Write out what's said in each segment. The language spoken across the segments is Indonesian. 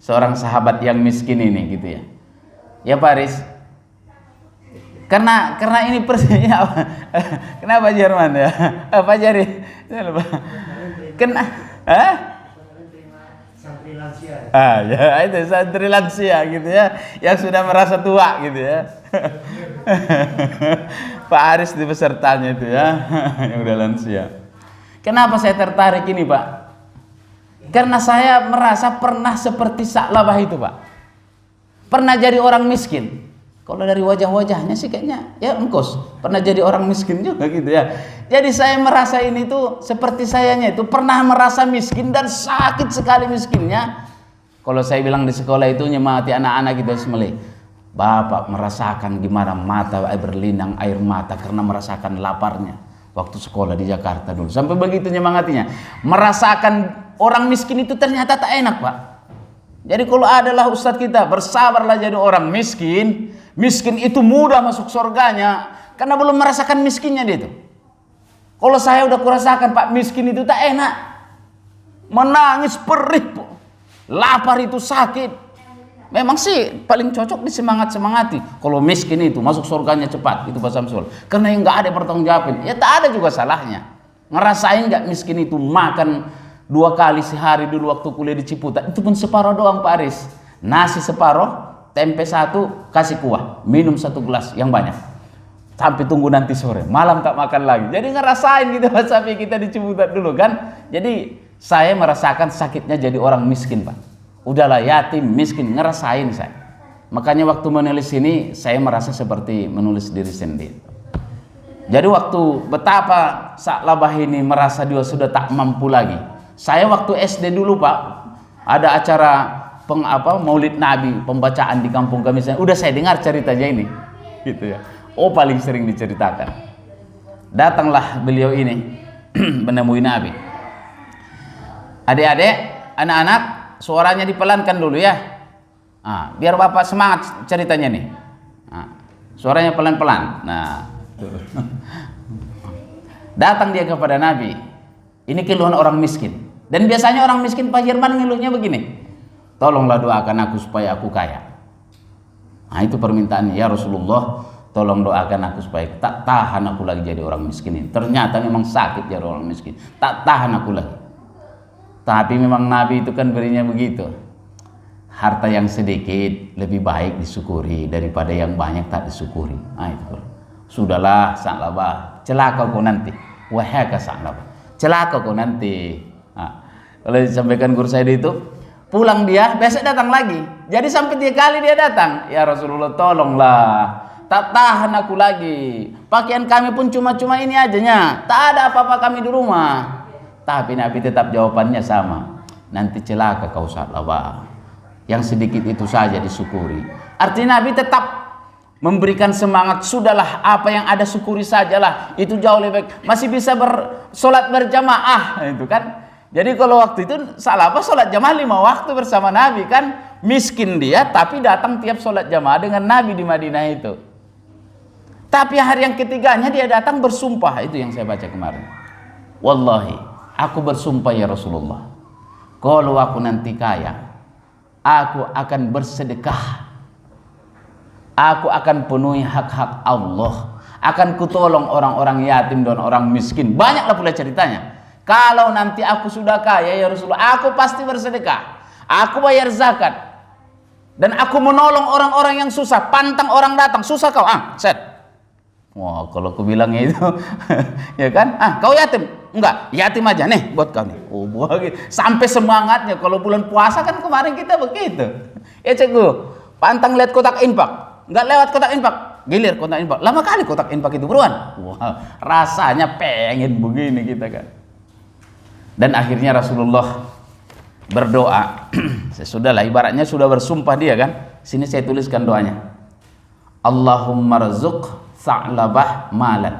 seorang sahabat yang miskin ini gitu ya. Ya Paris. Karena ini persinya apa? Kenapa Jerman ya? Apa jadi? Santri lansia. Ya itu santri lansia gitu ya, yang sudah merasa tua gitu ya. Pak Aris di pesertanya itu ya, yang udah lansia. Kenapa saya tertarik ini Pak? Karena saya merasa pernah seperti Sa'labah itu Pak. Pernah jadi orang miskin. Kalau dari wajah-wajahnya sih kayaknya ya engkos pernah jadi orang miskin juga gitu ya. Jadi saya merasa ini tuh seperti sayanya itu pernah merasa miskin dan sakit sekali miskinnya. Kalau saya bilang di sekolah itu nyemati anak-anak gitu semelih. Bapak merasakan gimana mata berlinang air mata karena merasakan laparnya waktu sekolah di Jakarta dulu. Sampai begitu nyemangatinya. Merasakan orang miskin itu ternyata tak enak Pak. Jadi kalau adalah ustadz kita bersabarlah jadi orang miskin. Miskin itu mudah masuk surganya karena belum merasakan miskinnya dia itu. Kalau saya udah kurasakan Pak, miskin itu tak enak. Menangis perih, lapar itu sakit. Memang sih paling cocok disemangat-semangati. Kalau miskin itu masuk surganya cepat, itu Pak Samsul. Karena yang nggak ada pertanggung jawabin, ya tak ada juga salahnya. Ngerasain nggak miskin itu makan 2 kali sehari dulu waktu kuliah di Ciputat, itu pun separuh doang Pak Aris. Nasi separuh, tempe 1, kasih kuah, minum 1 gelas yang banyak. Sampai tunggu nanti sore, malam tak makan lagi. Jadi ngerasain gitu Pak, sampai kita di Ciputat dulu kan. Jadi saya merasakan sakitnya jadi orang miskin Pak. Udahlah yatim, miskin, ngerasain saya. Makanya waktu menulis ini saya merasa seperti menulis diri sendiri. Jadi waktu betapa Sa'labah ini merasa dia sudah tak mampu lagi. Saya waktu SD dulu Pak, ada acara Maulid Nabi, pembacaan di kampung kami. Udah saya dengar ceritanya ini, gitu ya. Oh paling sering diceritakan. Datanglah beliau ini menemui Nabi. Adik-adik, anak-anak, suaranya dipelankan dulu ya. Biar bapak semangat ceritanya nih. Suaranya pelan-pelan. Nah, datang dia kepada Nabi. Ini keluhan orang miskin. Dan biasanya orang miskin Pak Jerman ngeluhnya begini. Tolonglah doakan aku supaya aku kaya. Nah itu permintaannya, ya Rasulullah, tolong doakan aku supaya tak tahan aku lagi jadi orang miskin ini. Ternyata memang sakit jadi orang miskin, tak tahan aku lagi. Tapi memang Nabi itu kan berinya begitu. Harta yang sedikit lebih baik disyukuri daripada yang banyak tak disyukuri. Nah itu. Sudahlah Sa'labah, celaka kau nanti. Wahai Sa'labah, celaka kau nanti. Kalau disampaikan guru saya itu, pulang dia, besok datang lagi. Jadi sampai 3 kali dia datang. Ya Rasulullah tolonglah, tak tahan aku lagi. Pakaian kami pun cuma-cuma ini ajanya. Tak ada apa-apa kami di rumah. Tapi Nabi tetap jawabannya sama. Nanti celaka kau Sa'labah. Yang sedikit itu saja disyukuri. Artinya Nabi tetap memberikan semangat. Sudahlah apa yang ada syukuri sajalah. Itu jauh lebih baik. Masih bisa sholat berjamaah. Itu kan. Jadi kalau waktu itu Sa'labah sholat jamaah 5 waktu bersama Nabi kan. Miskin dia tapi datang tiap sholat jamaah dengan Nabi di Madinah itu. Tapi hari yang ketiganya dia datang bersumpah. Itu yang saya baca kemarin. Wallahi aku bersumpah ya Rasulullah, kalau aku nanti kaya, aku akan bersedekah. Aku akan penuhi hak-hak Allah. Akan kutolong orang-orang yatim dan orang miskin. Banyaklah pula ceritanya. Kalau nanti aku sudah kaya ya Rasulullah, aku pasti bersedekah. Aku bayar zakat. Dan aku menolong orang-orang yang susah. Pantang orang datang, susah kau, set. Wah, kalau aku bilangnya itu ya kan? Kau yatim? Enggak, yatim aja nih buat kau nih. Oh, sampai semangatnya kalau bulan puasa kan kemarin kita begitu. Ya cikgu, pantang lihat kotak infak. Enggak lewat kotak infak, gilir kotak infak. Lama kali kotak infak itu beruan. Wah, rasanya pengen begini kita kan. Dan akhirnya Rasulullah berdoa. Sesudahlah ibaratnya sudah bersumpah dia kan. Sini saya tuliskan doanya. Allahumma rzuq Sa'labah malan.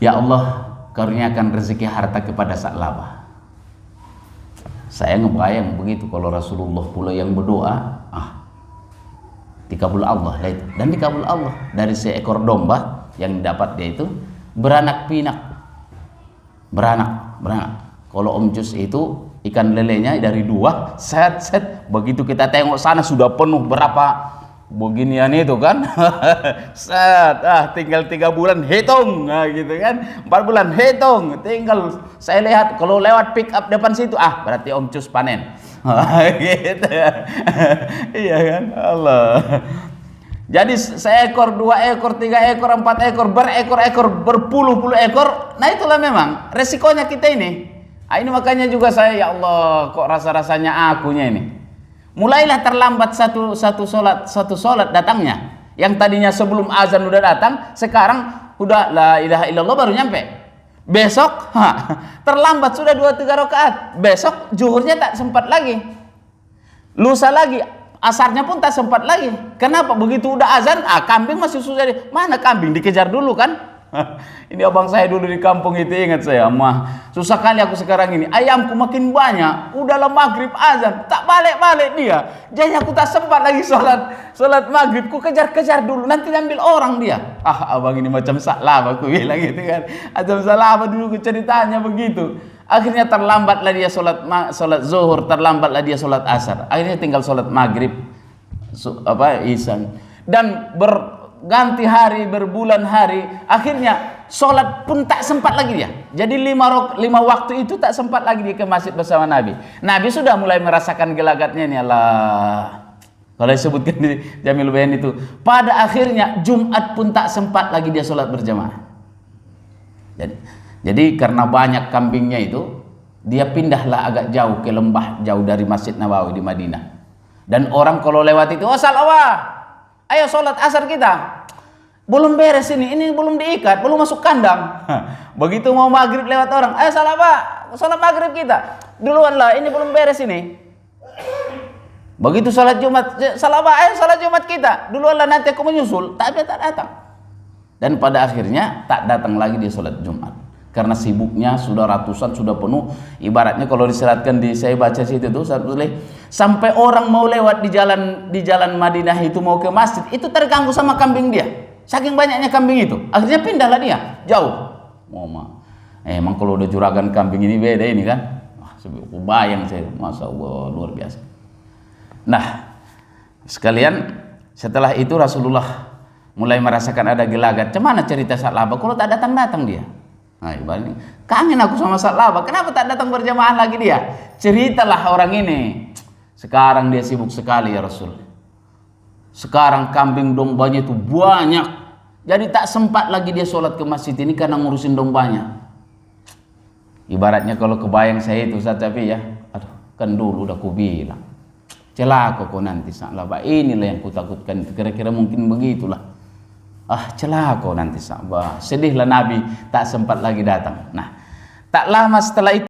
Ya Allah, karuniakan rezeki harta kepada Sa'labah. Saya ngebayang begitu kalau Rasulullah pula yang berdoa, dikabul Allah lah itu. Dan dikabul Allah dari seekor domba yang dapat dia itu beranak pinak. Beranak. Kalau Om Jus itu ikan lelenya dari 2, set. Begitu kita tengok sana sudah penuh berapa beginian itu kan. Set, tinggal 3 bulan hitung, gitu kan. 4 bulan hitung, tinggal saya lihat kalau lewat pick up depan situ, berarti Om Cus panen. Gitu ya. Iya kan, Allah. Jadi seekor, 2 ekor, 3 ekor, 4 ekor, berekor-ekor, berpuluh-puluh ekor. Nah itulah memang resikonya kita ini. Ini makanya juga saya, ya Allah, kok rasa-rasanya akunya ini. Mulailah terlambat satu solat datangnya. Yang tadinya sebelum azan udah datang, sekarang udah la ilaha illallah baru nyampe. Besok terlambat sudah 2-3 rakaat. Besok zuhurnya tak sempat lagi. Lusa lagi asarnya pun tak sempat lagi. Kenapa? Begitu udah azan, kambing masih susah. Mana kambing? Dikejar dulu kan? Ini abang saya dulu di kampung itu, ingat saya, susah kali aku sekarang ini. Ayamku makin banyak, udahlah maghrib azan, tak balik-balik dia. Jadi aku tak sempat lagi sholat maghrib. Ku kejar-kejar dulu, nanti ambil orang dia. Abang ini macam saklaba, aku bilang gitu kan. Macam saklaba dulu ceritanya begitu. Akhirnya terlambatlah dia sholat zuhur, terlambatlah dia sholat asar. Akhirnya tinggal sholat maghrib, isya. Dan ganti hari, berbulan hari, akhirnya sholat pun tak sempat lagi dia. Jadi 5 waktu itu tak sempat lagi dia ke masjid bersama Nabi. Nabi sudah mulai merasakan gelagatnya nih, Allah. Kalau disebutkan di Jamil Bayan itu, pada akhirnya Jumat pun tak sempat lagi dia sholat berjamaah. Jadi karena banyak kambingnya itu, dia pindahlah agak jauh ke lembah, jauh dari Masjid Nabawi di Madinah. Dan orang kalau lewat itu, salawah, ayo sholat asar kita. Belum beres ini belum diikat, belum masuk kandang. Begitu mau maghrib lewat orang, ayo sholat maghrib kita. Duluan lah, ini belum beres ini. Begitu sholat Jumat, ayo sholat Jumat kita. Duluan lah, nanti aku menyusul. Tak datang. Dan pada akhirnya tak datang lagi dia sholat Jumat. Karena sibuknya sudah ratusan, sudah penuh. Ibaratnya kalau diseratkan saya baca situ tuh, sampai orang mau lewat di jalan Madinah itu mau ke masjid, itu terganggu sama kambing dia. Saking banyaknya kambing itu, akhirnya pindahlah dia jauh. Emang kalau udah juragan kambing ini beda ini kan. Aku bayang saya, Masya Allah, luar biasa. Nah, sekalian, setelah itu Rasulullah mulai merasakan ada gelagat. Cemana cerita Sa'labah kalau tak datang dia? Ibaratnya kangen aku sama Sa'labah, kenapa tak datang berjamaah lagi dia? Ceritalah orang ini, sekarang dia sibuk sekali ya Rasul. Sekarang kambing dombanya itu banyak, jadi tak sempat lagi dia sholat ke masjid ini karena ngurusin dombanya. Ibaratnya kalau kebayang saya itu Ustaz Syafi'i ya, kan dulu udah ku bilang, celaka kok nanti Sa'labah, inilah yang kutakutkan. Kira-kira mungkin begitulah. Celaka nanti Sa'labah. Sedihlah Nabi tak sempat lagi datang. Nah, tak lama setelah itu